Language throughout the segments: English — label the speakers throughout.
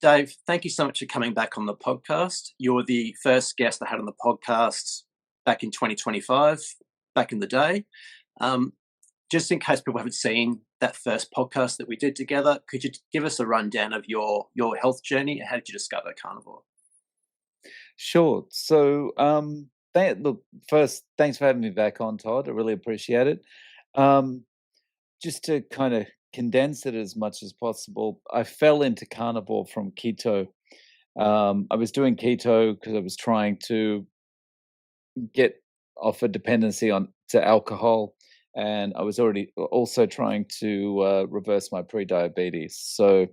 Speaker 1: Dave, thank you so much for coming back on the podcast. You're the first guest I had on the podcast back in 2025, back in the day. Um, just in case people haven't seen that first podcast that we did together, could you give us a rundown of your health journey? How did you discover carnivore?
Speaker 2: Sure. Look, first, thanks for having me back on, Todd. I really appreciate it. Um, just to kind of condense it as much as possible, I fell into carnivore from keto. I was doing keto because I was trying to get off a dependency on to alcohol, and I was already also trying to reverse my pre-diabetes. So I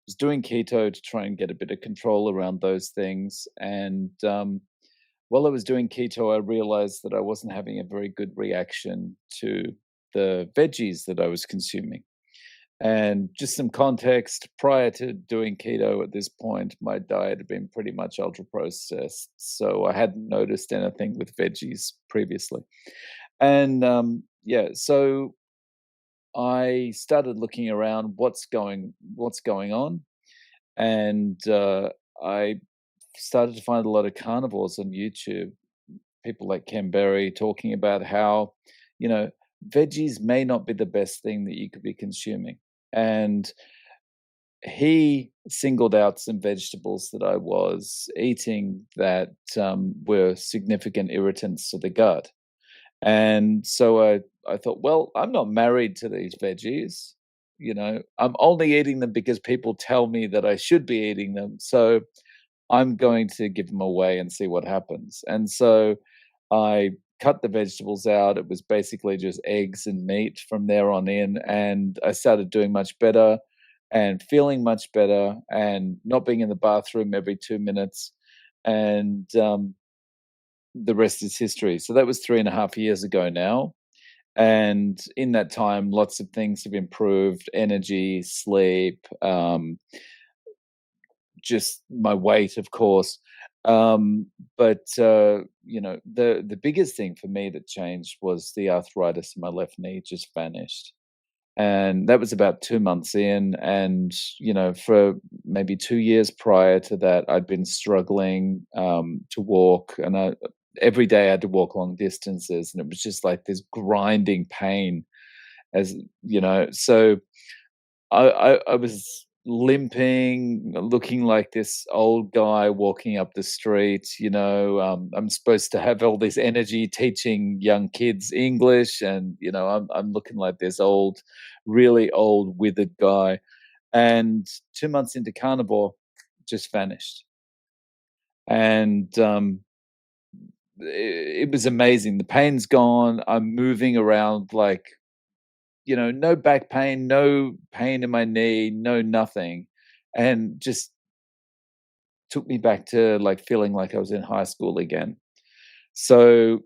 Speaker 2: was doing keto to try and get a bit of control around those things. And while I was doing keto, I realized that I wasn't having a very good reaction to the veggies that I was consuming. And just some context, prior to doing keto at this point, my diet had been pretty much ultra processed. So I hadn't noticed anything with veggies previously. And yeah, so I started looking around what's going on. And I started to find a lot of carnivores on YouTube, people like Ken Berry talking about how, you know, veggies may not be the best thing that you could be consuming. And he singled out some vegetables that I was eating that were significant irritants to the gut. And so I thought, well, I'm not married to these veggies. I'm only eating them because people tell me that I should be eating them. So I'm going to give them away and see what happens. And so I cut the vegetables out. It was basically just eggs and meat from there on in. And I started doing much better and feeling much better and not being in the bathroom every 2 minutes. And the rest is history. So that was 3.5 years ago now. And in that time, lots of things have improved: energy, sleep, just my weight, of course. The biggest thing for me that changed was the arthritis in my left knee just vanished. And that was about 2 months in. And, for maybe 2 years prior to that, I'd been struggling to walk. And every day I had to walk long distances. And it was just like this grinding pain, So I was limping, looking like this old guy walking up the street. I'm supposed to have all this energy teaching young kids English, and I'm looking like this old, really old, withered guy. And 2 months into carnivore, just vanished, and it was amazing. The pain's gone. I'm moving around like no back pain, no pain in my knee, no nothing. And just took me back to like feeling like I was in high school again. So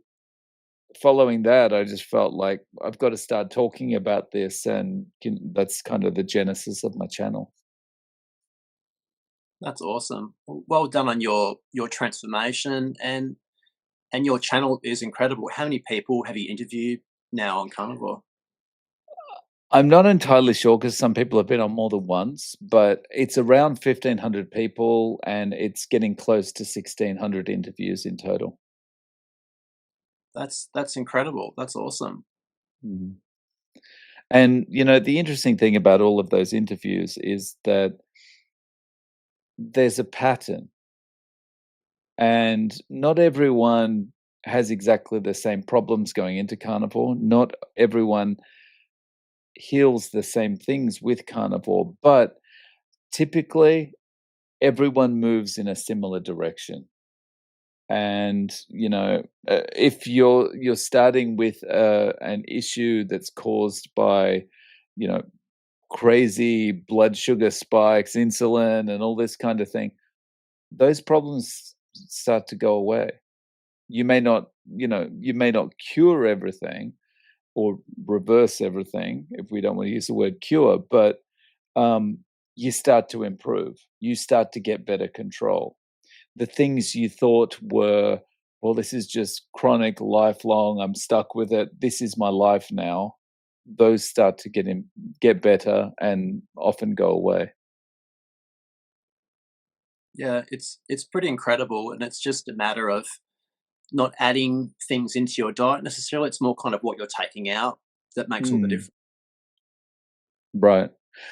Speaker 2: following that, I just felt like I've got to start talking about this. And that's kind of the genesis of my channel.
Speaker 1: That's awesome. Well done on your transformation, and your channel is incredible. How many people have you interviewed now on carnivore?
Speaker 2: I'm not entirely sure because some people have been on more than once, but it's around 1,500 people and it's getting close to 1,600 interviews in total.
Speaker 1: That's incredible. That's awesome.
Speaker 2: Mhm. And, the interesting thing about all of those interviews is that there's a pattern, and not everyone has exactly the same problems going into carnivore. Not everyone heals the same things with carnivore, but typically everyone moves in a similar direction. And if you're starting with an issue that's caused by you know crazy blood sugar spikes, insulin, and all this kind of thing, those problems start to go away. You may not cure everything or reverse everything, if we don't want to use the word cure, but um, you start to improve. You start to get better control. The things you thought were, well, this is just chronic, lifelong, I'm stuck with it, this is my life now, those start to get better and often go away.
Speaker 1: Yeah, it's pretty incredible, and it's just a matter of not adding things into your diet necessarily. It's more kind of what you're taking out that makes all the
Speaker 2: Mm,
Speaker 1: difference.
Speaker 2: right.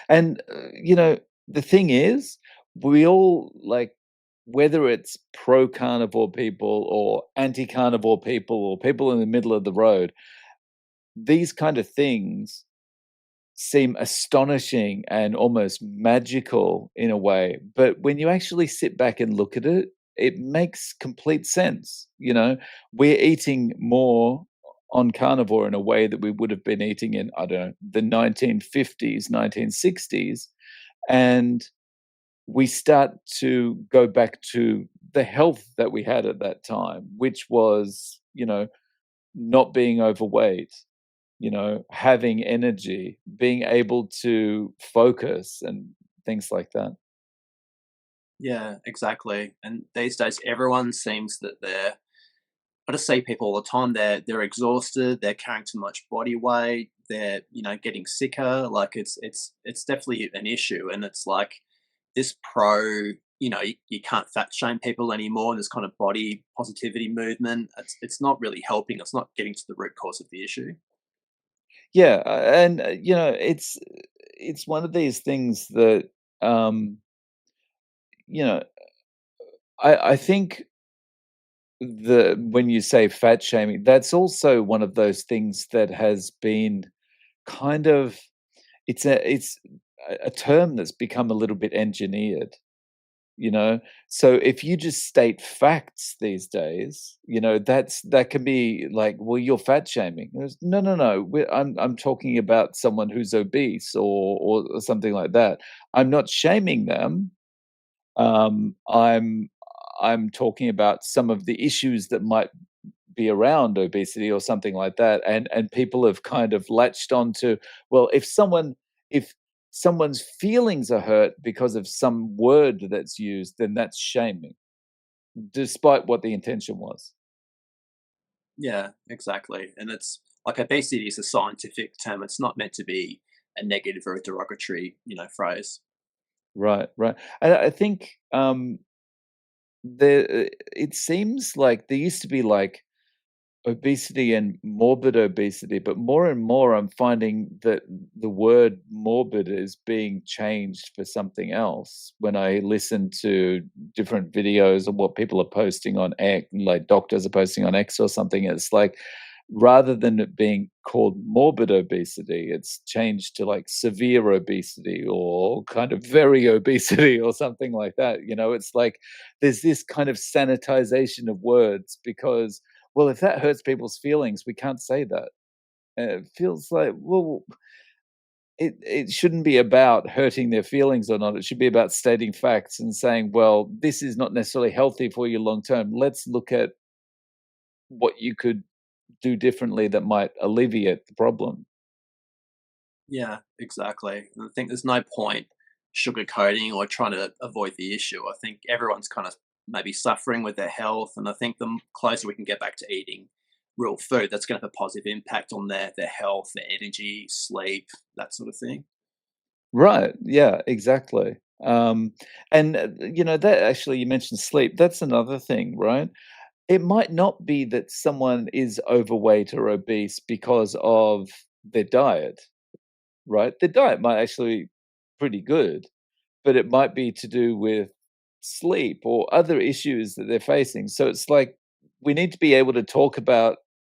Speaker 2: And, the thing is, we all like, whether it's pro carnivore people or anti carnivore people or people in the middle of the road, these kind of things seem astonishing and almost magical in a way. But when you actually sit back and look at it, it makes complete sense. We're eating more on carnivore in a way that we would have been eating in, I don't know, the 1950s, 1960s. And we start to go back to the health that we had at that time, which was, not being overweight, having energy, being able to focus and things like that.
Speaker 1: Yeah, exactly. And these days, everyone seems that I just see people all the time. They're exhausted. They're carrying too much body weight. They're getting sicker. Like it's definitely an issue. And it's like this you can't fat shame people anymore. This kind of body positivity movement. It's not really helping. It's not getting to the root cause of the issue.
Speaker 2: Yeah, and it's one of these things that um, you know I think the when you say fat shaming, that's also one of those things that has been kind of it's a term that's become a little bit engineered. you know so if you just state facts these days, that can be like, well, you're fat shaming. No, no, no, I'm talking about someone who's obese or something like that. I'm not shaming them. I'm talking about some of the issues that might be around obesity or something like that, and people have kind of latched on to, well, if someone's feelings are hurt because of some word that's used, then that's shaming, despite what the intention was.
Speaker 1: Yeah, exactly. And it's like obesity is a scientific term. It's not meant to be a negative or a derogatory, phrase.
Speaker 2: Right, right. I think it seems like there used to be like obesity and morbid obesity, but more and more I'm finding that the word morbid is being changed for something else. When I listen to different videos of what people are posting on X, like doctors are posting on X or something, it's like, rather than it being called morbid obesity, it's changed to like severe obesity or kind of very obesity or something like that. It's like there's this kind of sanitization of words because, well, if that hurts people's feelings, we can't say that. And it feels like, well, it shouldn't be about hurting their feelings or not. It should be about stating facts and saying, well, this is not necessarily healthy for you long term. Let's look at what you could do differently that might alleviate the problem.
Speaker 1: Yeah, exactly. And I think there's no point sugarcoating or trying to avoid the issue. I think everyone's kind of maybe suffering with their health, and I think the closer we can get back to eating real food, that's going to have a positive impact on their health, their energy, sleep, that sort of thing.
Speaker 2: Right. Yeah, exactly. And, that actually, you mentioned sleep. That's another thing, right? It might not be that someone is overweight or obese because of their diet, right? Their diet might actually be pretty good, but it might be to do with sleep or other issues that they're facing. So it's like we need to be able to talk about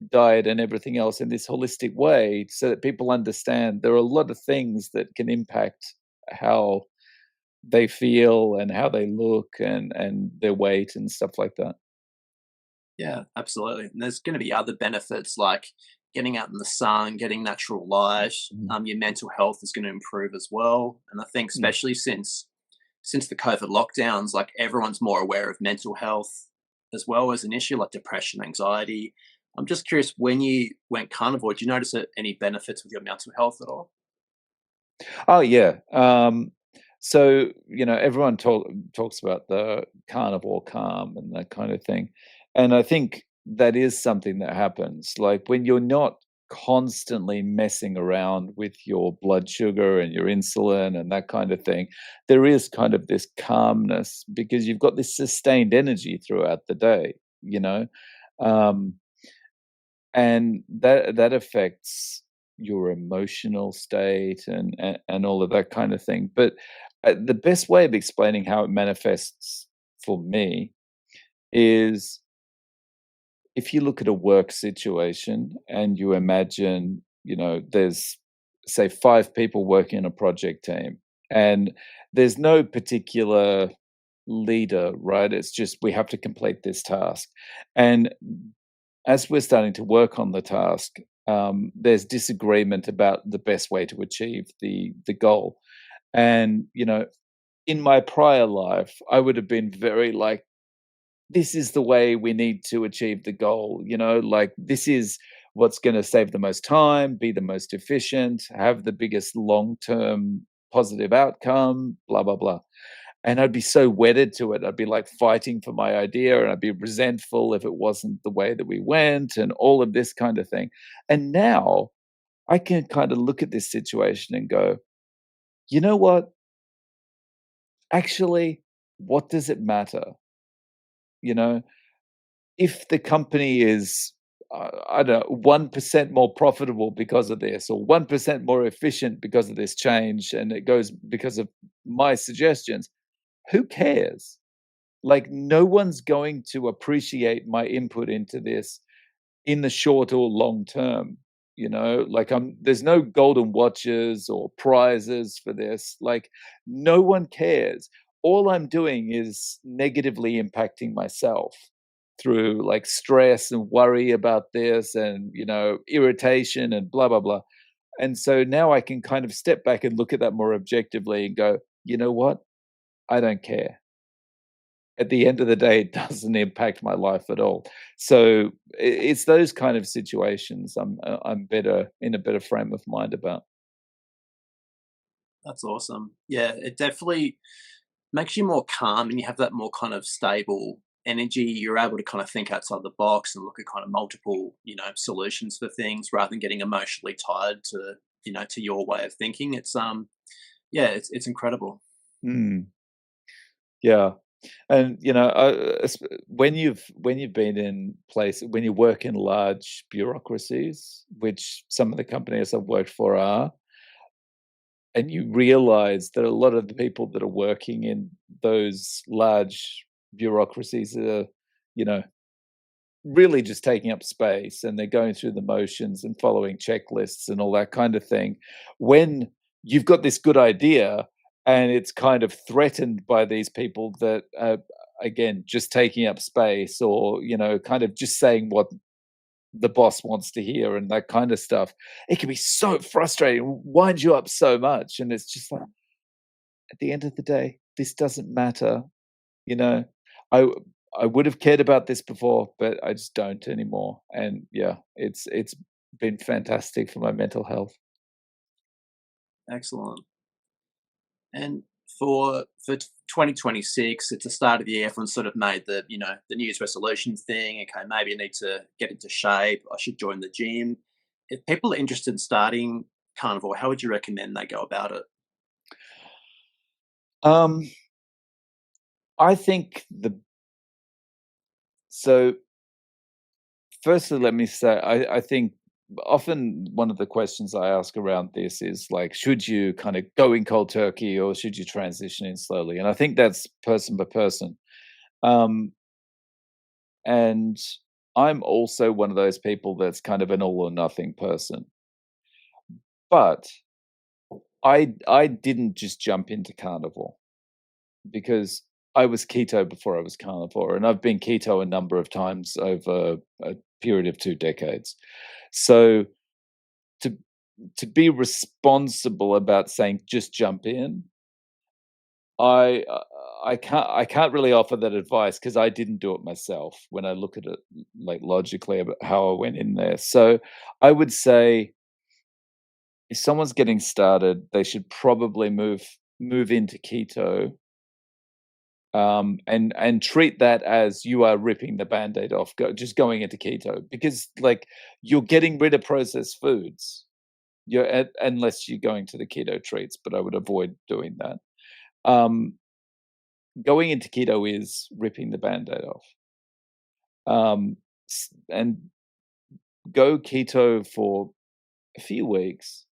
Speaker 2: diet and everything else in this holistic way so that people understand there are a lot of things that can impact how they feel and how they look and their weight and stuff like that.
Speaker 1: Yeah, absolutely. And there's going to be other benefits like getting out in the sun, getting natural light.
Speaker 2: Mhm.
Speaker 1: Your mental health is going to improve as well. And I think
Speaker 2: Mm.
Speaker 1: especially since the COVID lockdowns, like everyone's more aware of mental health as well as an issue like depression, anxiety. I'm just curious, when you went carnivore, did you notice any benefits with your mental health at all?
Speaker 2: Oh yeah. So everyone talks about the carnivore calm and that kind of thing, and I think that is something that happens. Like when you're not constantly messing around with your blood sugar and your insulin and that kind of thing, there is kind of this calmness because you've got this sustained energy throughout the day, you know? Um, and that affects your emotional state and all of that kind of thing. But the best way of explaining how it manifests for me is if you look at a work situation and you imagine, there's say 5 people working in a project team, and there's no particular leader, right? It's just we have to complete this task. And as we're starting to work on the task, there's disagreement about the best way to achieve the goal. And in my prior life, I would have been very like, this is the way we need to achieve the goal, like this is what's going to save the most time, be the most efficient, have the biggest long-term positive outcome, blah blah blah. And I'd be so wedded to it. I'd be like fighting for my idea, and I'd be resentful if it wasn't the way that we went, and all of this kind of thing. And now I can kind of look at this situation and go, you know what? Actually, what does it matter? You know, if the company is, I don't know, 1% more profitable because of this, or 1% more efficient because of this change, and it goes because of my suggestions, who cares? Like, no one's going to appreciate my input into this in the short or long term. Like, there's no golden watches or prizes for this. Like, no one cares. All I'm doing is negatively impacting myself through like stress and worry about this and irritation and blah blah blah. And so now I can kind of step back and look at that more objectively and go, you know what, I don't care. At the end of the day, it doesn't impact my life at all. So it's those kind of situations I'm better in a better frame of mind about.
Speaker 1: That's awesome. Yeah, it definitely makes you more calm and you have that more kind of stable energy. You're able to kind of think outside the box and look at kind of multiple, solutions for things rather than getting emotionally tied to, to your way of thinking. Yeah, it's incredible.
Speaker 2: Mm, yeah. And when you've been in place when you work in large bureaucracies, which some of the companies I've worked for are, and you realize that a lot of the people that are working in those large bureaucracies are, you know, really just taking up space, and they're going through the motions and following checklists and all that kind of thing. When you've got this good idea and it's kind of threatened by these people that are, again, just taking up space, or, kind of just saying what the boss wants to hear and that kind of stuff, it can be so frustrating, winds you up so much. And it's just like, at the end of the day, this doesn't matter. You know, I I would have cared about this before, but I just don't anymore. And yeah, it's been fantastic for my mental health.
Speaker 1: Excellent. And for 2026, it's the start of the year. Everyone's sort of made the New Year's resolution thing. Okay, maybe I need to get into shape. I should join the gym. If people are interested in starting carnivore, how would you recommend they go about it?
Speaker 2: Um, I think the so firstly, let me say I think often one of the questions I ask around this is like, should you kind of go in cold turkey or should you transition in slowly? And I think that's person by person. Um, and I'm also one of those people that's kind of an all or nothing person. But I didn't just jump into carnivore because I was keto before I was carnivore, and I've been keto a number of times over a period of 2 decades. So to to be responsible about saying just jump in, I uh, I can't really offer that advice because I didn't do it myself when I look at it like logically about how I went in there. So I would say if someone's getting started, they should probably move into keto and treat that as you are ripping the band-aid off, just going into keto, because like you're getting rid of processed foods. Unless you're going to the keto treats, but I would avoid doing that. Um, Going into keto is ripping the band-aid off. And go keto for a few weeks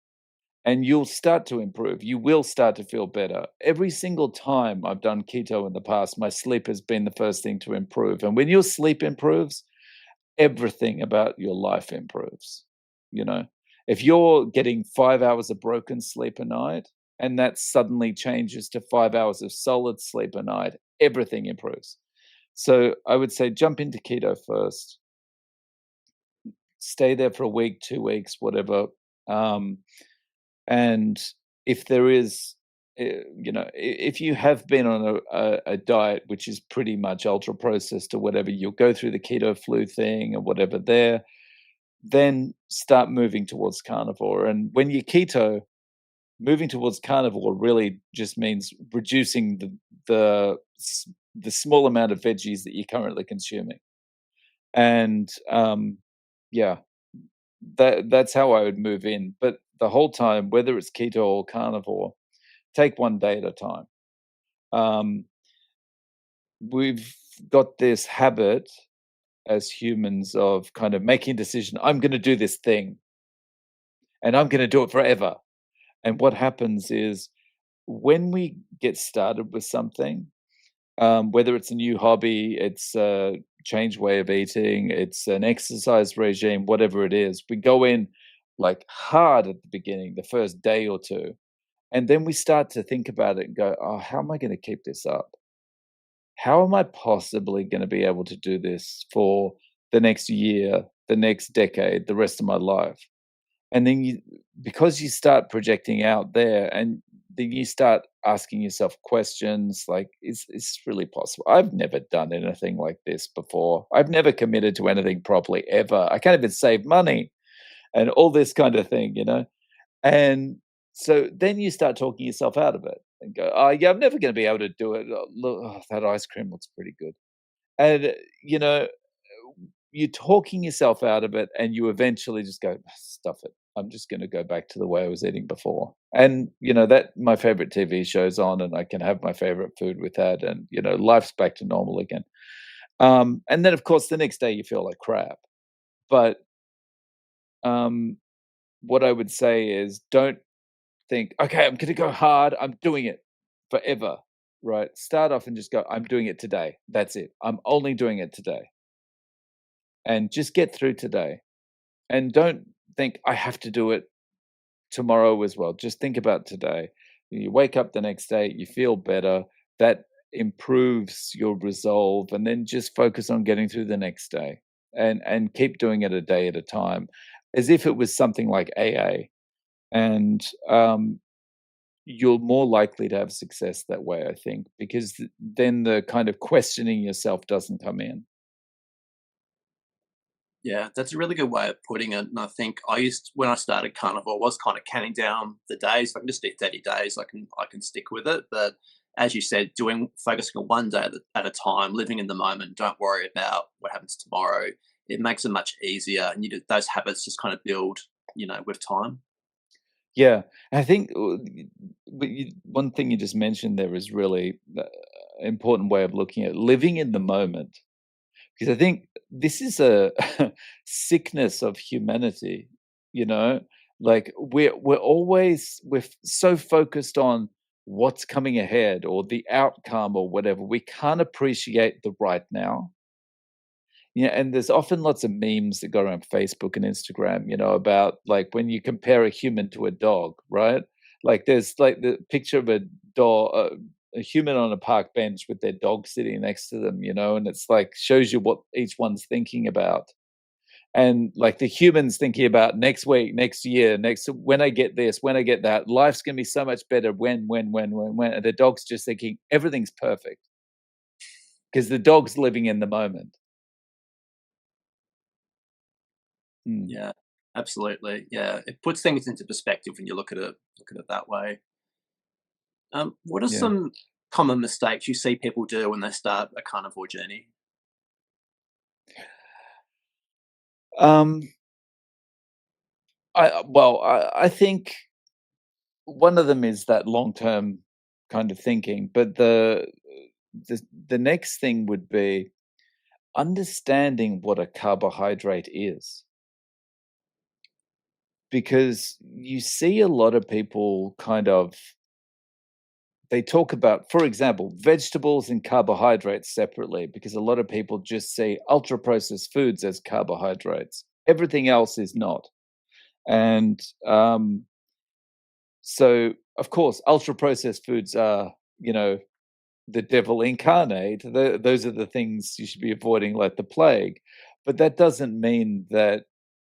Speaker 2: and you'll start to improve. You will start to feel better. Every single time I've done keto in the past, my sleep has been the first thing to improve. And when your sleep improves, everything about your life improves. You know, if you're getting 5 hours of broken sleep a night and that suddenly changes to 5 hours of solid sleep a night, everything improves. So I would say jump into keto first, stay there for a week, 2 weeks, whatever. Um, and if there is, if you have been on a diet which is pretty much ultra processed or whatever, you'll go through the keto flu thing or whatever there, then start moving towards carnivore. And when you're keto, moving towards carnivore really just means reducing the the small amount of veggies that you're currently consuming. And yeah, that's how I would move in. But the whole time, whether it's keto or carnivore, take one day at a time. Um, we've got this habit as humans of kind of making a decision. I'm going to do this thing, and I'm going to do it forever. And what happens is when we get started with something, whether it's a new hobby, it's a change way of eating, it's an exercise regime, whatever it is, we go in like hard at the beginning, the first day or two, and then we start to think about it and go, oh, how am I going to keep this up? How am I possibly going to be able to do this for the next year, the next decade, the rest of my life? And then because you start projecting out there, and then you start asking yourself questions like, is this really possible? I've never done anything like this before. I've never committed to anything properly ever. I can't even save money and all this kind of thing. And so then you start talking yourself out of it and go, oh, yeah, I'm never going to be able to do it. Oh, look, that ice cream looks pretty good. And, you know, you're talking yourself out of it and you eventually just go, stuff it. I'm just going to go back to the way I was eating before. And, that my favorite TV show's on and I can have my favorite food with that. And, life's back to normal again. And then, of course, the next day you feel like crap. But um, what I would say is don't think, okay, I'm going to go hard. I'm doing it forever. Right. Start off and just go, I'm doing it today. That's it. I'm only doing it today. And just get through today. And don't think I have to do it tomorrow as well. Just think about today. You wake up the next day, you feel better. That improves your resolve, and then just focus on getting through the next day, and keep doing it a day at a time, as if it was something like AA. And you're more likely to have success that way, I think, because then the kind of questioning yourself doesn't come in.
Speaker 1: Yeah, that's a really good way of putting it. And I think when I started carnivore, I was kind of counting down the days. If I can just do 30 days, I can stick with it. But as you said, focusing on one day at a time, living in the moment, don't worry about what happens tomorrow. It makes it much easier, and those habits just kind of build, with time.
Speaker 2: Yeah, I think one thing you just mentioned there is really important way of looking at living in the moment, because I think this is a sickness of humanity. You know, like we're so focused on what's coming ahead or the outcome or whatever. We can't appreciate the right now. Yeah, and there's often lots of memes that go around Facebook and Instagram, about like when you compare a human to a dog, right? Like there's like the picture of a dog, a human on a park bench with their dog sitting next to them, and it's like shows you what each one's thinking about. And like the humans thinking about next week, next year, next when I get this, when I get that, life's gonna be so much better when. And the dog's just thinking everything's perfect because the dog's living in the moment. Mm,
Speaker 1: Yeah, absolutely. Yeah, it puts things into perspective when you look at it that way. What are
Speaker 2: yeah.
Speaker 1: some common mistakes you see people do when they start a carnivore journey?
Speaker 2: Um, I think one of them is that long-term kind of thinking, but the the next thing would be understanding what a carbohydrate is. Because you see a lot of people kind of they talk about, for example, vegetables and carbohydrates separately, because a lot of people just see ultra processed foods as carbohydrates. Everything else is not. And so, of course, ultra processed foods are, you know, the devil incarnate. Those are the things you should be avoiding like the plague. But that doesn't mean that,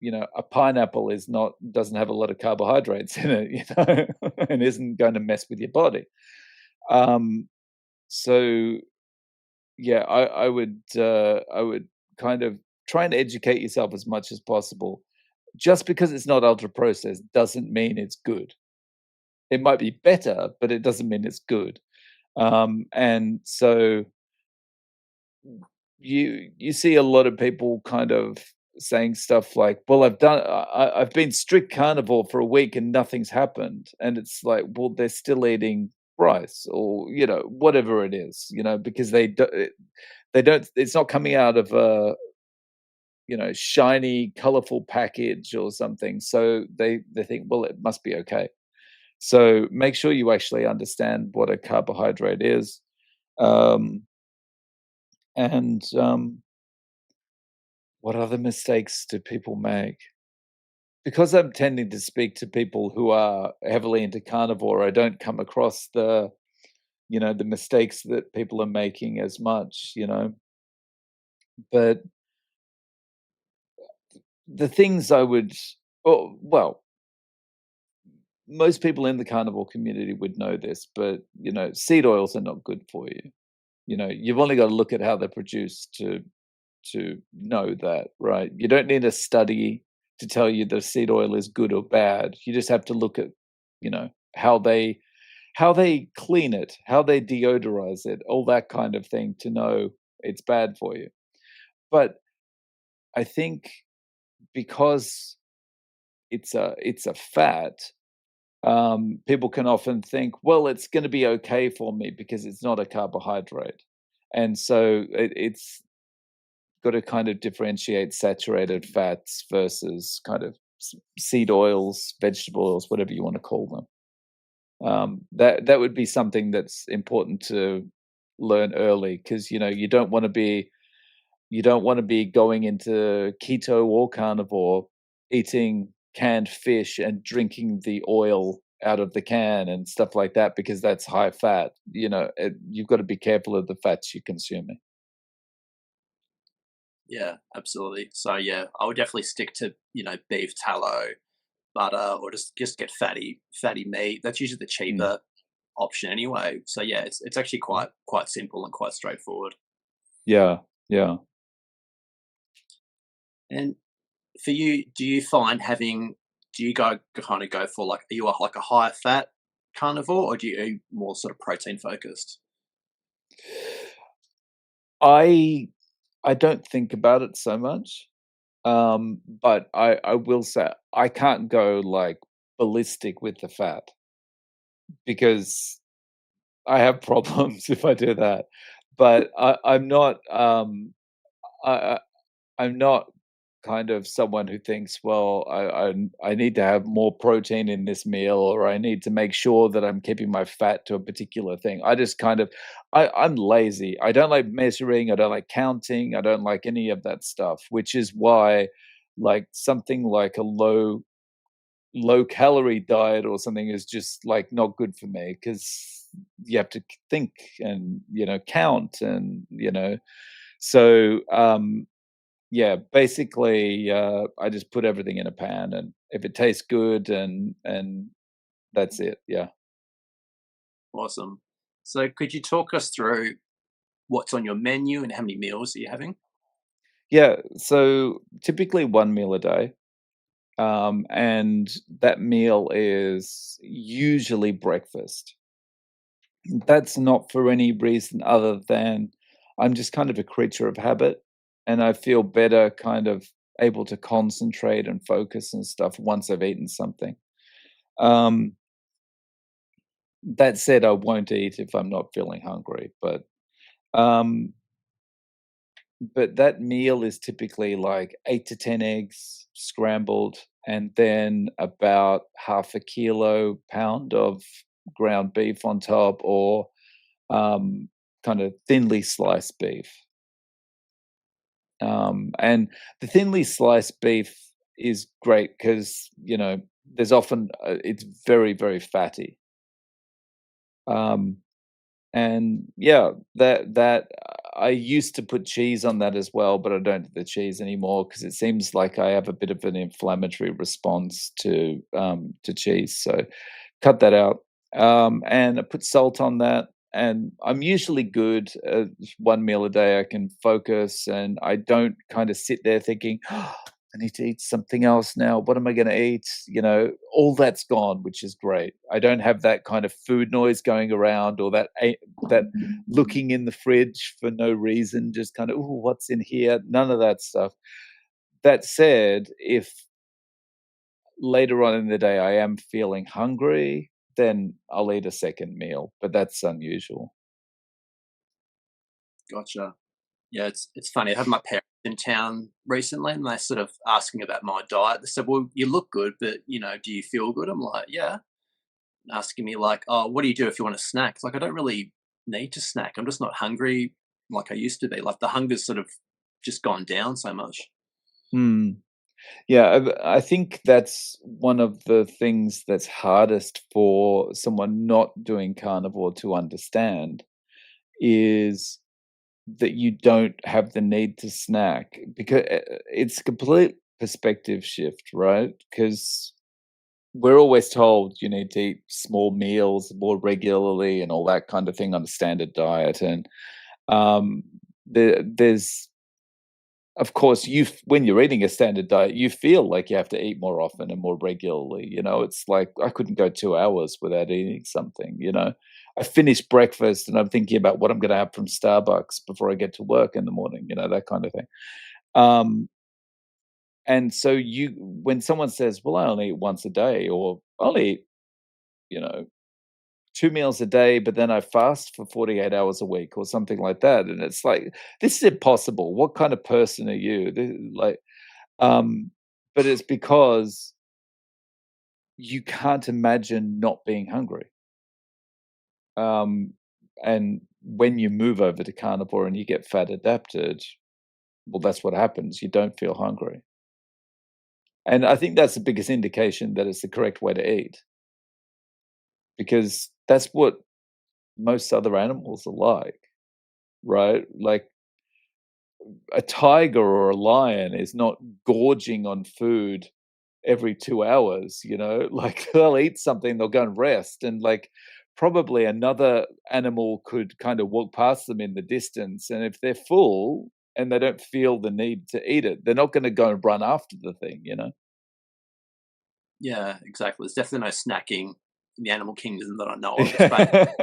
Speaker 2: you know, a pineapple is not doesn't have a lot of carbohydrates in it, you know, and isn't going to mess with your body. Um, so yeah, I would kind of try and educate yourself as much as possible. Just because it's not ultra processed doesn't mean it's good. It might be better, but it doesn't mean it's good. And so you see a lot of people kind of saying stuff like, "Well, I've been strict carnivore for a week and nothing's happened," and it's like, well, they're still eating rice or you know whatever it is, you know, because they don't. It's not coming out of a you know shiny, colorful package or something, so they think, well, it must be okay. So make sure you actually understand what a carbohydrate is. Um, and What other mistakes do people make? Because I'm tending to speak to people who are heavily into carnivore, I don't come across you know, the mistakes that people are making as much, you know. But the things I would, oh, well, most people in the carnivore community would know this, but you know, seed oils are not good for you. You know, you've only got to look at how they're produced to know that, right? You don't need a study to tell you the seed oil is good or bad. You just have to look at, you know, how they clean it, how they deodorize it, all that kind of thing to know it's bad for you. But I think because it's a fat, people can often think, well, it's going to be okay for me because it's not a carbohydrate, and so it's got to kind of differentiate saturated fats versus kind of seed oils, vegetable oils, whatever you want to call them. That would be something that's important to learn early because you know you don't want to be going into keto or carnivore, eating canned fish and drinking the oil out of the can and stuff like that because that's high fat. You know, you've got to be careful of the fats you're consuming.
Speaker 1: Yeah, absolutely. So yeah, I would definitely stick to beef tallow, butter, or just get fatty meat. That's usually the
Speaker 2: Mm.
Speaker 1: cheaper option anyway. So yeah, it's actually quite simple and quite straightforward.
Speaker 2: Yeah, yeah.
Speaker 1: And for you, do you find do you go kind of go for like are you like a higher fat carnivore or are you more sort of protein focused?
Speaker 2: I I don't think about it so much. But I will say I can't go like ballistic with the fat because I have problems if I do that. But I'm not I, I I'm not kind of someone who thinks, well, I need to have more protein in this meal, or I need to make sure that I'm keeping my fat to a particular thing. I just kind of I'm lazy. I don't like measuring. I don't like counting. I don't like any of that stuff, which is why like something like a low calorie diet or something is just like not good for me because you have to think and you know count and you know so yeah, basically, I just put everything in a pan, and if it tastes good, and that's it. Yeah,
Speaker 1: Awesome. So could you talk us through what's on your menu and how many meals are you having?
Speaker 2: yeah. So typically one meal a day, and that meal is usually breakfast. that's not for any reason other than I'm just kind of a creature of habit, and I feel better kind of able to concentrate and focus and stuff once I've eaten something. Um, that said, I won't eat if I'm not feeling hungry, um, but that meal is typically like 8 to 10 eggs scrambled, and then about half a kilo, pound of ground beef on top, or um, kind of thinly sliced beef. And the thinly sliced beef is great because, there's often, it's very, very fatty. Um, and yeah, that I used to put cheese on that as well, but I don't do the cheese anymore because it seems like I have a bit of an inflammatory response to cheese. So cut that out. And I put salt on that, and I'm usually good. One meal a day, I can focus, and I don't kind of sit there thinking, "Oh, I need to eat something else now. What am I going to eat?" All that's gone, which is great. I don't have that kind of food noise going around, or that looking in the fridge for no reason, just kind of, "Oh, what's in here?" None of that stuff. That said, if later on in the day I am feeling hungry, then I'll eat a second meal, but that's unusual.
Speaker 1: Gotcha. Yeah, it's funny. I had my parents in town recently, and they sort of asking about my diet. They said, "Well, you look good, but do you feel good?" I'm like, "Yeah." Asking me like, "Oh, what do you do if you want a snack?" It's like I don't really need to snack. I'm just not hungry like I used to be. Like the hunger's sort of just gone down so much.
Speaker 2: Hmm. Yeah, I think that's one of the things that's hardest for someone not doing carnivore to understand is that you don't have the need to snack because it's a complete perspective shift, right? Because we're always told you need to eat small meals more regularly and all that kind of thing on a standard diet. And um, there's, of course, when you're eating a standard diet, you feel like you have to eat more often and more regularly. It's like I couldn't go 2 hours without eating something. I finish breakfast and I'm thinking about what I'm going to have from Starbucks before I get to work in the morning. That kind of thing. Um, and so when someone says, "Well, I only eat once a day," or "I only eat, you know, 2 meals a day, but then I fast for 48 hours a week," or something like that. And it's like, this is impossible. What kind of person are you? Um, but it's because you can't imagine not being hungry. Um, and when you move over to carnivore and you get fat adapted, well, that's what happens. You don't feel hungry. And I think that's the biggest indication that it's the correct way to eat because that's what most other animals are like, right? Like a tiger or a lion is not gorging on food every 2 hours, like they'll eat something, they'll go and rest, and like probably another animal could kind of walk past them in the distance, and if they're full and they don't feel the need to eat it, they're not going to go and run after the thing.
Speaker 1: Yeah, exactly. There's definitely no snacking in the animal kingdom that I know of. It's basically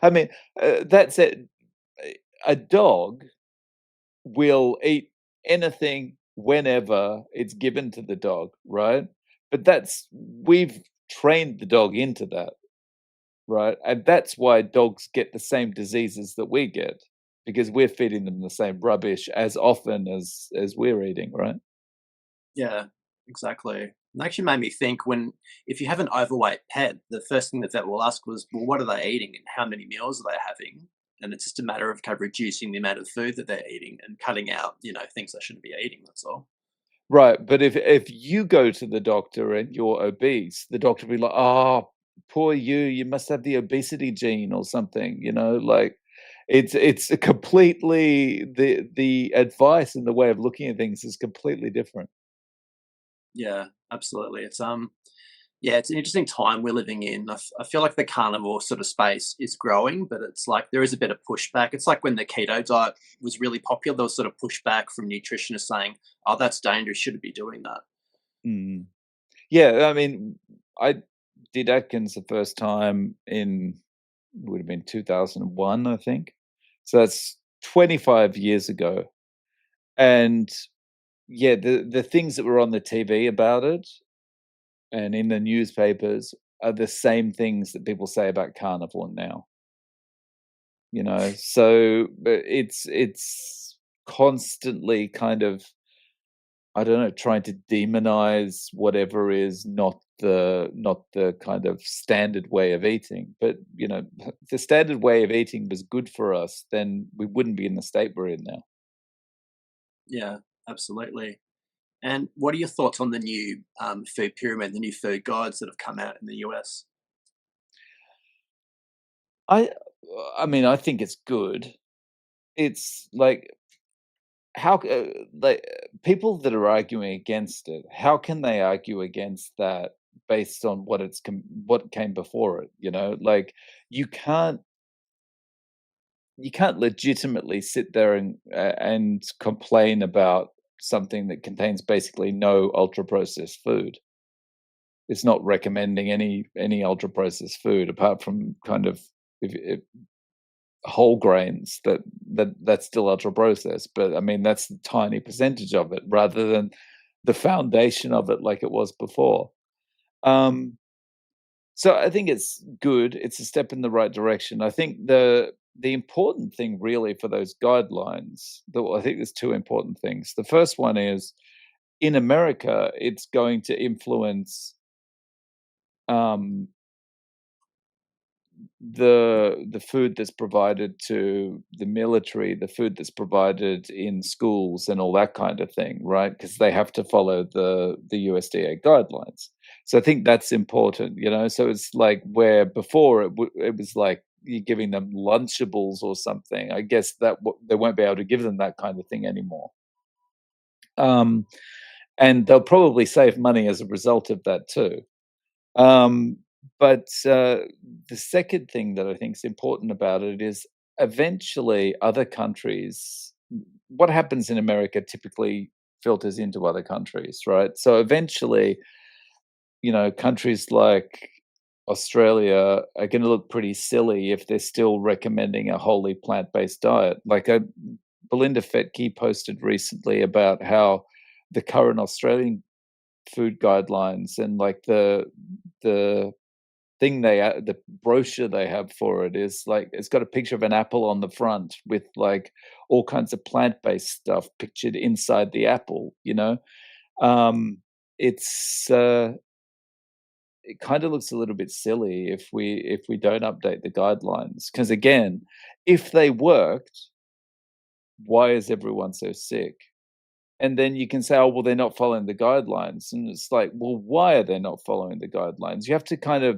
Speaker 2: I mean, that's it. A dog will eat anything whenever it's given to the dog, right? But we've trained the dog into that, right? And that's why dogs get the same diseases that we get because we're feeding them the same rubbish as often as we're eating, right?
Speaker 1: yeah, exactly. It actually made me think when if you have an overweight pet, the first thing the vet will ask was, well, what are they eating and how many meals are they having? And it's just a matter of kind of reducing the amount of food that they're eating and cutting out, things they shouldn't be eating. That's all.
Speaker 2: Right, but if you go to the doctor and you're obese, the doctor will be like, "Oh, poor you, you must have the obesity gene or something," like it's a completely the advice and the way of looking at things is completely different.
Speaker 1: Yeah, absolutely. Yeah, it's an interesting time we're living in. I feel like the carnivore sort of space is growing, but it's like there is a bit of pushback. It's like when the keto diet was really popular, there was sort of pushback from nutritionists saying, "Oh, that's dangerous. Shouldn't be doing that."
Speaker 2: Mm. Yeah, I mean, I did Atkins the first time in would have been 2001, I think. So that's 25 years ago. And yeah, the things that were on the TV about it and in the newspapers are the same things that people say about carnivore now. So but it's constantly kind of, I don't know, trying to demonize whatever is not the kind of standard way of eating. But if the standard way of eating was good for us, then we wouldn't be in the state we're in now.
Speaker 1: Yeah, absolutely. And what are your thoughts on the new food pyramid, the new food guides that have come out in the US?
Speaker 2: I I mean, I think it's good. It's like people that are arguing against it, how can they argue against that based on what came before it? Like you can't you can't legitimately sit there and complain about something that contains basically no ultra processed food. It's not recommending any ultra processed food apart from kind of if whole grains that's still ultra processed, but I mean that's a tiny percentage of it rather than the foundation of it like it was before. Um, so I think it's good. It's a step in the right direction. I think the important thing really for those guidelines, though I think there's two important things. The first one is in America, it's going to influence um, the food that's provided to the military, the food that's provided in schools and all that kind of thing, right? Because they have to follow the USDA guidelines. So I think that's important. So it's like where before it was like you're giving them Lunchables or something. I guess they won't be able to give them that kind of thing anymore. Um, and they'll probably save money as a result of that too. Um, but the second thing that I think is important about it is eventually other countries, what happens in America typically filters into other countries, right? So eventually, countries like Australia are going to look pretty silly if they're still recommending a wholly plant-based diet. Like Belinda Fetke posted recently about how the current Australian food guidelines and like the the brochure they have for it is like it's got a picture of an apple on the front with like all kinds of plant-based stuff pictured inside the apple. um it kind of looks a little bit silly if we don't update the guidelines, because again, if they worked, why is everyone so sick? And then you can say, oh, well, they're not following the guidelines. And it's like, well, why are they not following the guidelines? You have to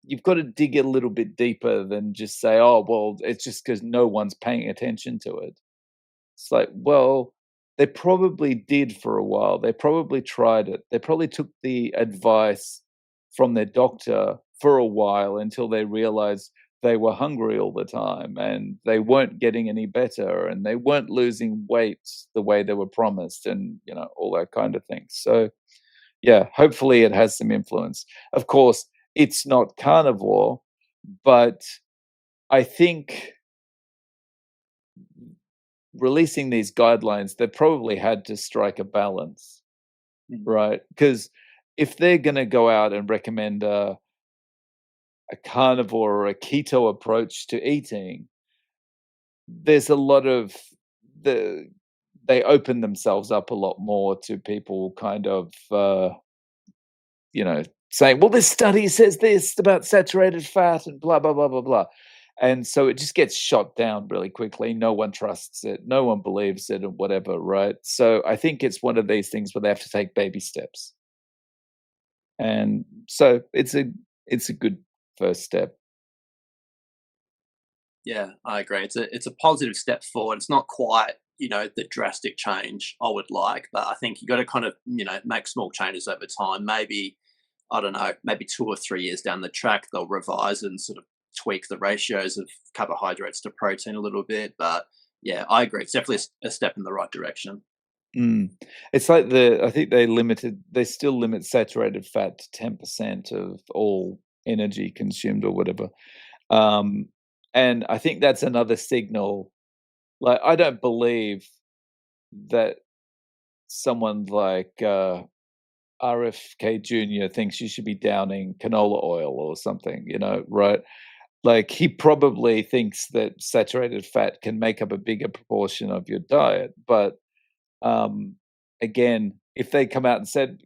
Speaker 2: you've got to dig a little bit deeper than just say, oh, well, it's just because no one's paying attention to it. It's like, well, they probably did for a while. They probably tried it. They probably took the advice from their doctor for a while until they realized they were hungry all the time and they weren't getting any better and they weren't losing weight the way they were promised and, all that kind of thing. So, yeah, hopefully it has some influence. Of course, it's not carnivore, but I think releasing these guidelines, they probably had to strike a balance,
Speaker 1: Mm.
Speaker 2: right? Because if they're going to go out and recommend a carnivore or a keto approach to eating, there's a lot of the they open themselves up a lot more to people kind of saying, well, this study says this about saturated fat and blah blah blah blah blah. And so it just gets shot down really quickly. No one trusts it, no one believes it, and whatever, right? So I think it's one of these things where they have to take baby steps. And so it's a good first step.
Speaker 1: Yeah, I agree. It's a positive step forward. It's not quite, the drastic change I would like, but I think you got to kind of, make small changes over time. Maybe, I don't know, maybe 2 or 3 years down the track, they'll revise and sort of tweak the ratios of carbohydrates to protein a little bit. But yeah, I agree. It's definitely a step in the right direction.
Speaker 2: Mm. It's like I think they still limit saturated fat to 10% of all energy consumed or whatever. Um, and I think that's another signal. Like, I don't believe that someone like RFK Jr. thinks you should be downing canola oil or something, right? Like, he probably thinks that saturated fat can make up a bigger proportion of your diet. But um, again, if they come out and said,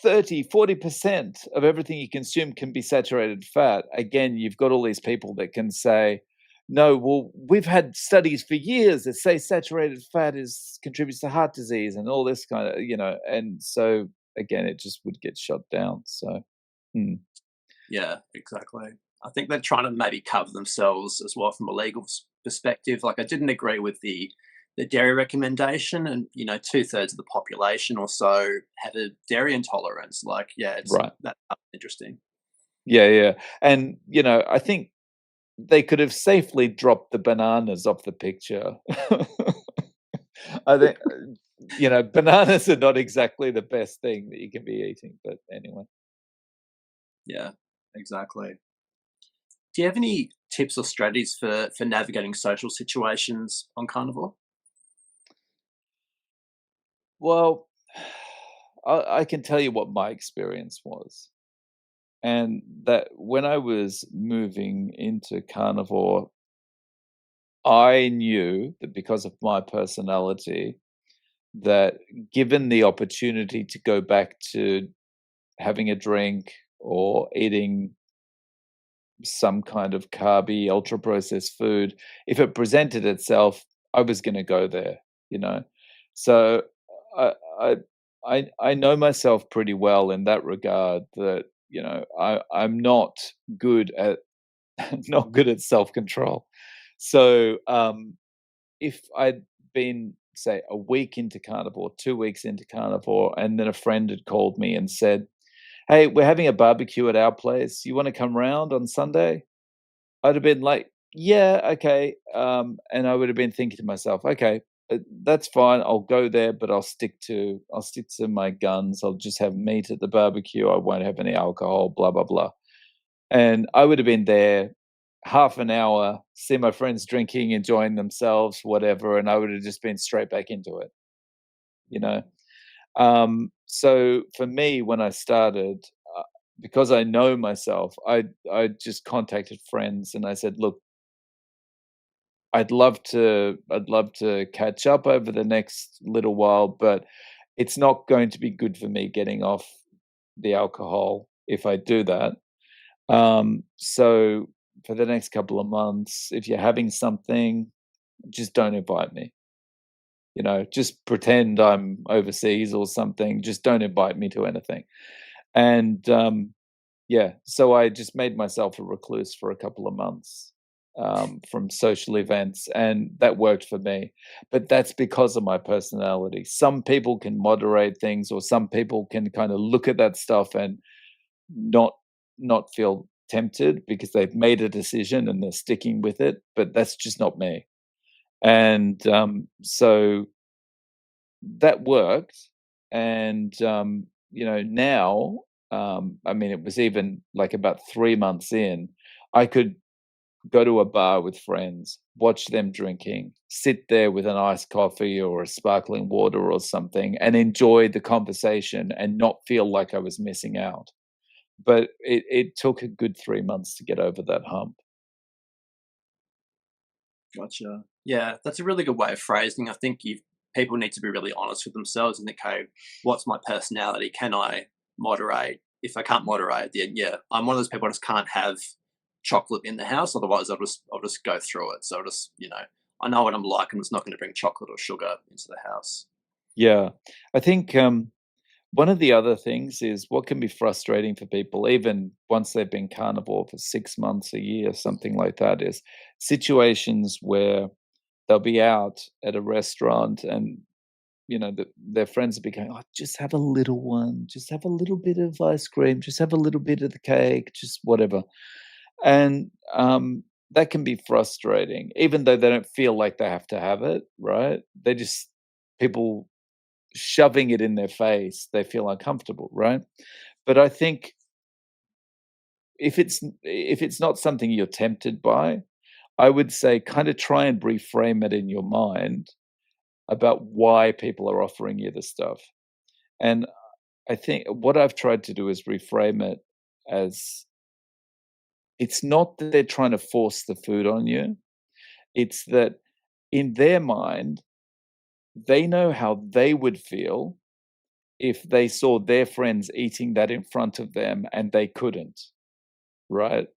Speaker 2: 30, 40% of everything you consume can be saturated fat. Again, you've got all these people that can say, no, well, we've had studies for years that say saturated fat is contributes to heart disease and all this kind of, and so again, it just would get shut down. So, mm,
Speaker 1: Yeah, exactly. I think they're trying to maybe cover themselves as well from a legal perspective. Like, I didn't agree with the dairy recommendation, and 2/3 of the population or so have a dairy intolerance. Like, yeah, it's
Speaker 2: right.
Speaker 1: that's interesting.
Speaker 2: Yeah, yeah. And, I think they could have safely dropped the bananas off the picture. I think, bananas are not exactly the best thing that you can be eating, but anyway.
Speaker 1: Yeah, exactly. Do you have any tips or strategies for navigating social situations on carnivore?
Speaker 2: Well, I can tell you what my experience was. And that when I was moving into carnivore, I knew that because of my personality, that given the opportunity to go back to having a drink or eating some kind of carby, ultra processed food, if it presented itself, I was going to go there, you know. So I, I I know myself pretty well in that regard. That I'm not good at not good at self control. So if I'd been say a week into carnivore, 2 weeks into carnivore, and then a friend had called me and said, "Hey, we're having a barbecue at our place. You want to come round on Sunday?" I'd have been like, "Yeah, okay," and I would have been thinking to myself, "Okay, that's fine. I'll go there, but I'll stick to my guns. I'll just have meat at the barbecue. I won't have any alcohol. Blah blah blah." And I would have been there half an hour, see my friends drinking, enjoying themselves, whatever, and I would have just been straight back into it, you know. So for me, when I started, uh, because I know myself, I just contacted friends and I said, "Look, I'd love to catch up over the next little while, but it's not going to be good for me getting off the alcohol if I do that. So for the next couple of months, if you're having something, just don't invite me. Just pretend I'm overseas or something. Just don't invite me to anything." And yeah, so I just made myself a recluse for a couple of months from social events, and that worked for me. But that's because of my personality. Some people can moderate things, or some people can kind of look at that stuff and not not feel tempted because they've made a decision and they're sticking with it. But that's just not me. And so that worked. And now, I mean, it was even like about 3 months in, I could go to a bar with friends, watch them drinking, sit there with an iced coffee or a sparkling water or something, and enjoy the conversation and not feel like I was missing out. But it took a good 3 months to get over that hump.
Speaker 1: Gotcha. Yeah, that's a really good way of phrasing. I think people need to be really honest with themselves and think, okay, what's my personality? Can I moderate? If I can't moderate, then yeah, I'm one of those people I just can't have chocolate in the house. Otherwise, I'll just go through it. So I'll just I know what I'm like. I'm just not going to bring chocolate or sugar into the house.
Speaker 2: Yeah, I think one of the other things is what can be frustrating for people, even once they've been carnivore for 6 months, a year, something like that, is situations where they'll be out at a restaurant and their friends will be going, "Oh, just have a little one, just have a little bit of ice cream, just have a little bit of the cake, just whatever." And that can be frustrating, even though they don't feel like they have to have it, right? They just people shoving it in their face, they feel uncomfortable, right? But I think if it's not something you're tempted by, I would say kind of try and reframe it in your mind about why people are offering you the stuff. And I think what I've tried to do is reframe it as it's not that they're trying to force the food on you. It's that in their mind, they know how they would feel if they saw their friends eating that in front of them and they couldn't, right?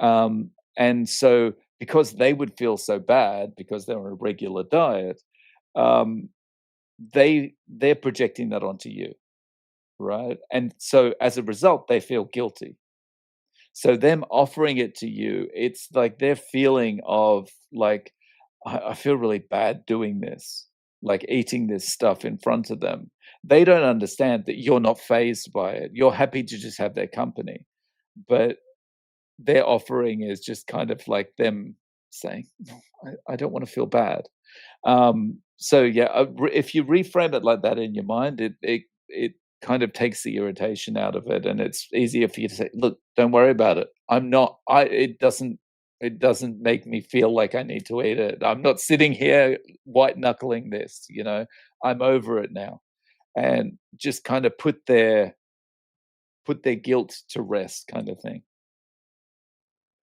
Speaker 2: And so because they would feel so bad because they're on a regular diet, um, they're projecting that onto you, right? And so as a result, they feel guilty. So them offering it to you, it's like their feeling of like, I feel really bad doing this, like eating this stuff in front of them. They don't understand that you're not phased by it. You're happy to just have their company. But their offering is just kind of like them saying, "No, I don't want to feel bad." So yeah, if you reframe it like that in your mind, it kind of takes the irritation out of it, and it's easier for you to say, "Look, don't worry about it. I'm not. I it doesn't make me feel like I need to eat it. I'm not sitting here white knuckling this. I'm over it now." And just kind of put their guilt to rest, kind of thing.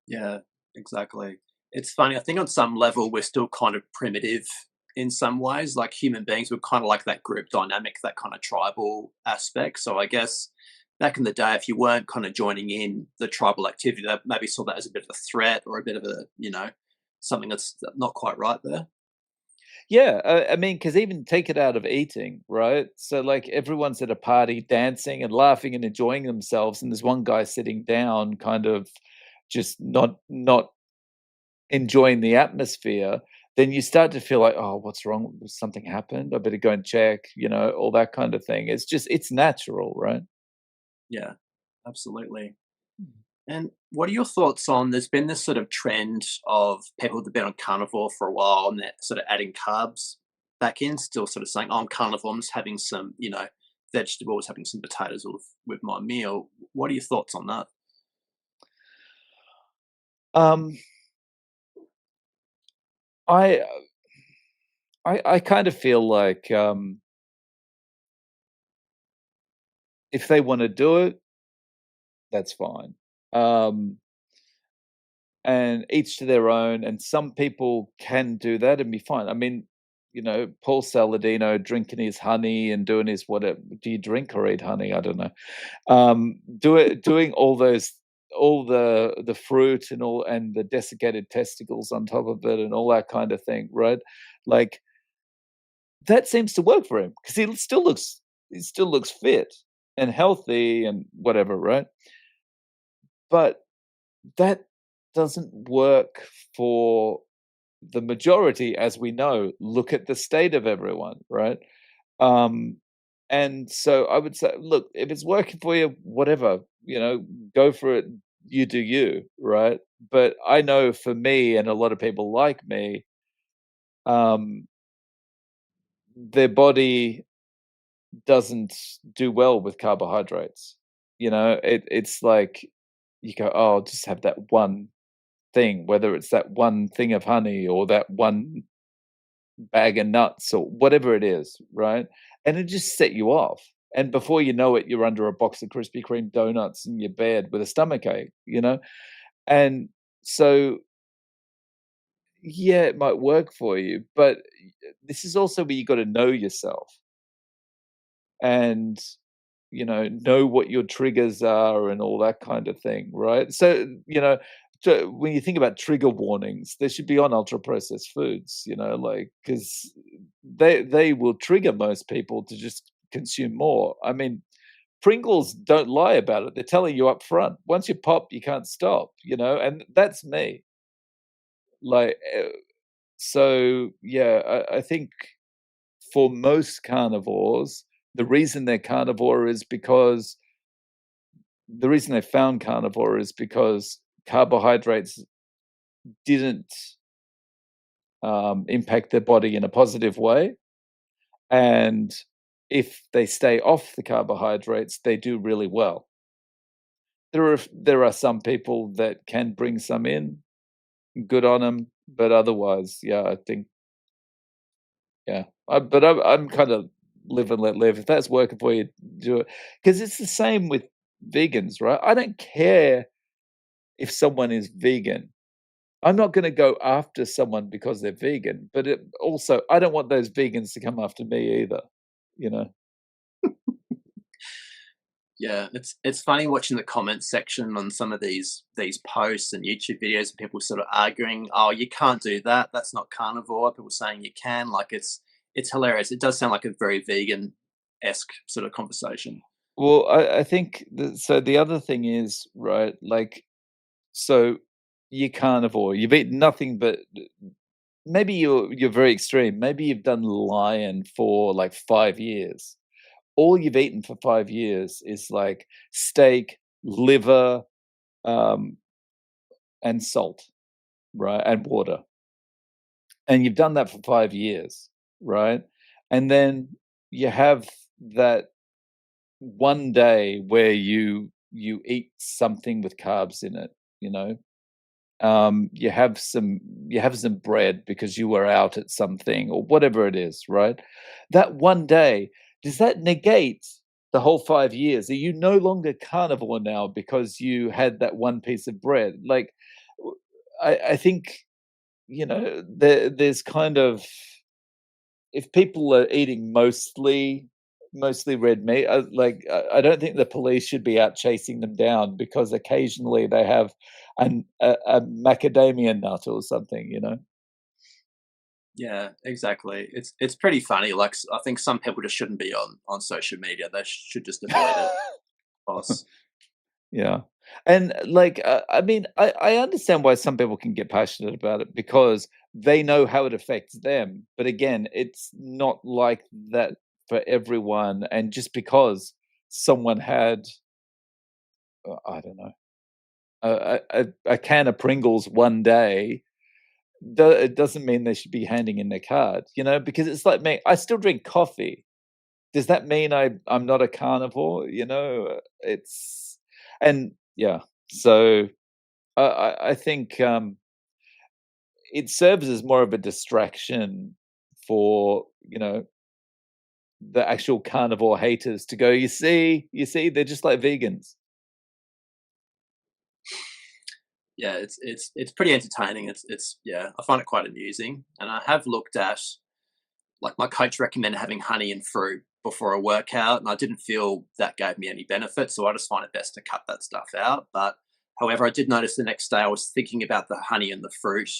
Speaker 1: Yeah, exactly. It's funny. I think on some level we're still kind of primitive in some ways. Like human beings, we're kind of like that group dynamic, that kind of tribal aspect. So I guess back in the day, if you weren't kind of joining in the tribal activity, that maybe saw that as a bit of a threat or a bit of a, something that's not quite right there.
Speaker 2: Yeah, I mean, because even take it out of eating, right? So, like, everyone's at a party dancing and laughing and enjoying themselves, and there's one guy sitting down, kind of just not enjoying the atmosphere. Then you start to feel like, oh, what's wrong? Something happened. I better go and check. All that kind of thing. It's natural, right?
Speaker 1: Yeah, absolutely. And what are your thoughts on there's been this sort of trend of people that have been on carnivore for a while and they're sort of adding carbs back in, still sort of saying, oh, I'm carnivore, I'm just having some, vegetables, having some potatoes with my meal. What are your thoughts on that?
Speaker 2: Um, I I kind of feel like if they want to do it, that's fine. Um, and each to their own. And some people can do that and be fine. I mean, Paul Saladino drinking his honey and doing his whatever. Do you drink or eat honey? I don't know. Doing all the fruit and all and the desiccated testicles on top of it and all that kind of thing, right? Like that seems to work for him because he still looks fit and healthy and whatever, right? But that doesn't work for the majority, as we know. Look at the state of everyone, right? Um, and so I would say, look, if it's working for you, whatever, go for it. You do you, right? But I know for me and a lot of people like me, um, their body doesn't do well with carbohydrates. It's like you go, oh, I'll just have that one thing, whether it's that one thing of honey or that one bag of nuts or whatever it is, right? And it just set you off. And before you know it, you're under a box of Krispy Kreme donuts in your bed with a stomach ache. And so, yeah, it might work for you, but this is also where you got to know yourself and know what your triggers are and all that kind of thing, right? So, when you think about trigger warnings, they should be on ultra processed foods, like because they will trigger most people to just consume more. I mean, Pringles don't lie about it. They're telling you up front. Once you pop, you can't stop, and that's me. Like, so yeah, I think for most carnivores, the reason they're carnivore is because the reason they found carnivore is because carbohydrates didn't impact their body in a positive way. And if they stay off the carbohydrates, they do really well. there are some people that can bring some in, good on them, but otherwise, yeah, I think, yeah. I'm kind of live and let live. If that's working for you, do it. Because it's the same with vegans, right? I don't care if someone is vegan. I'm not gonna go after someone because they're vegan, but also, I don't want those vegans to come after me either, you know?
Speaker 1: Yeah, it's funny watching the comments section on some of these posts and YouTube videos and people sort of arguing, "Oh, you can't do that. That's not carnivore." People saying you can. Like it's hilarious. It does sound like a very vegan-esque sort of conversation.
Speaker 2: Well, I think the other thing is, right, like, so you're carnivore, you've eaten nothing but maybe you're very extreme, maybe you've done lion for, like, 5 years. All you've eaten for 5 years is, like, steak, liver, um, and salt, right, and water, and you've done that for 5 years, right? And then you have that one day where you eat something with carbs in it, you know? You have some bread because you were out at something or whatever it is, right? That one day, does that negate the whole 5 years? Are you no longer carnivore now because you had that one piece of bread? Like, I think, there's kind of, if people are eating mostly red meat, I don't think the police should be out chasing them down because occasionally they have a macadamia nut or something, you know?
Speaker 1: Yeah, exactly. It's pretty funny. Like I think some people just shouldn't be on social media. They should just avoid it. Boss.
Speaker 2: Yeah. And, like, I mean, I understand why some people can get passionate about it because they know how it affects them, but again, it's not like that for everyone, and just because someone had, I don't know, a can of Pringles one day, it doesn't mean they should be handing in their card, you know? Because it's like me, I still drink coffee. Does that mean I'm not a carnivore, you know? It's and yeah, so I think, it serves as more of a distraction for, the actual carnivore haters to go, "You see, they're just like vegans."
Speaker 1: Yeah, it's pretty entertaining. It's yeah, I find it quite amusing, and I have looked at like my coach recommended having honey and fruit before a workout, and I didn't feel that gave me any benefit, so I just find it best to cut that stuff out. But however, I did notice the next day I was thinking about the honey and the fruit,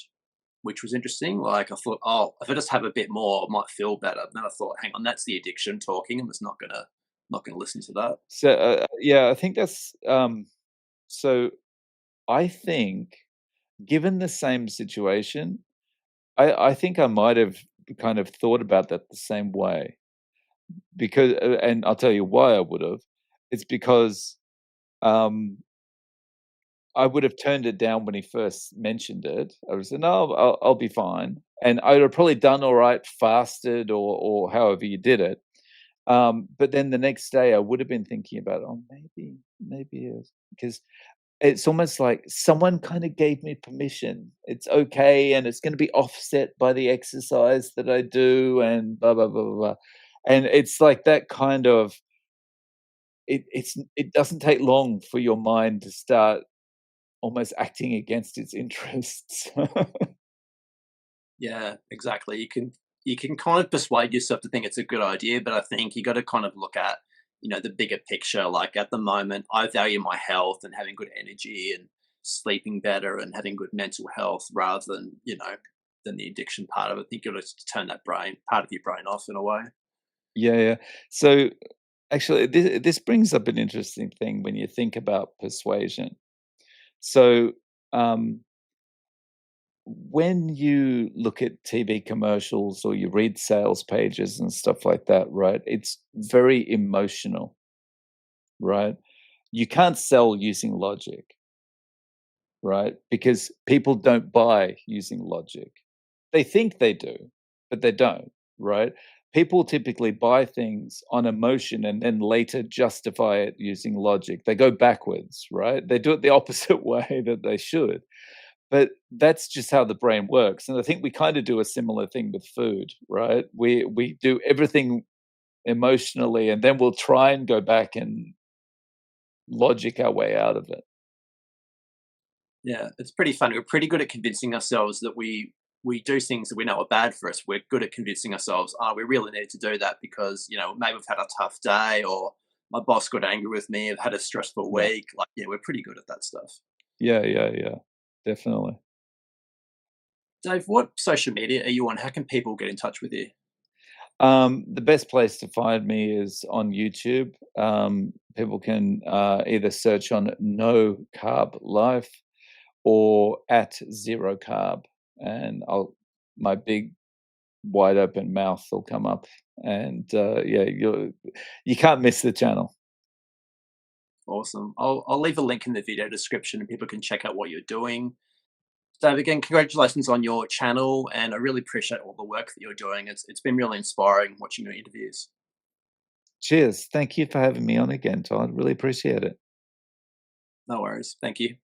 Speaker 1: which was interesting. Like I thought, oh, if I just have a bit more, I might feel better. And then I thought, hang on, that's the addiction talking. I'm just not gonna listen to that.
Speaker 2: So, yeah, I think that's, so I think given the same situation, I think I might have kind of thought about that the same way because, and I'll tell you why I would have. It's because, um, I would have turned it down when he first mentioned it. I would say, "No, I'll be fine," and I would have probably done all right, fasted or however you did it. But then the next day, I would have been thinking about, "Oh, maybe it," because it's almost like someone kinda gave me permission. It's okay, and it's gonna be offset by the exercise that I do and blah, blah, blah, blah, blah. And it's like that kind of, it doesn't take long for your mind to start almost acting against its interests.
Speaker 1: Yeah, exactly. You can kind of persuade yourself to think it's a good idea, but I think you got to kind of look at the bigger picture. Like at the moment, I value my health and having good energy and sleeping better and having good mental health rather than the addiction part of it. I think you got to turn that brain part of your brain off in a way.
Speaker 2: Yeah, yeah. So, actually, this brings up an interesting thing when you think about persuasion. So, um when you look at TV commercials or you read sales pages and stuff like that, right? It's very emotional, right? You can't sell using logic, right? Because people don't buy using logic. They think they do, but they don't. right? People typically buy things on emotion and then later justify it using logic. They go backwards, right? They do it the opposite way that they should. But that's just how the brain works. And I think we kind of do a similar thing with food, right? We do everything emotionally and then we'll try and go back and logic our way out of it.
Speaker 1: Yeah, it's pretty funny. We're pretty good at convincing ourselves that we do things that we know are bad for us. We're good at convincing ourselves, oh, we really need to do that because, maybe we've had a tough day or my boss got angry with me, I've had a stressful
Speaker 2: Yeah.
Speaker 1: week. Like, yeah, we're pretty good at that stuff.
Speaker 2: Yeah, yeah, yeah. Definitely.
Speaker 1: Dave, what social media are you on? How can people get in touch with you?
Speaker 2: The best place to find me is on YouTube. People can either search on No Carb Life or at Zero Carb, and my big wide open mouth will come up, and yeah, you can't miss the channel.
Speaker 1: Awesome. I'll leave a link in the video description and people can check out what you're doing. Dave, again, congratulations on your channel, and I really appreciate all the work that you're doing. It's been really inspiring watching your interviews.
Speaker 2: Cheers! Thank you for having me on again, Todd. Really appreciate it.
Speaker 1: No worries. Thank you.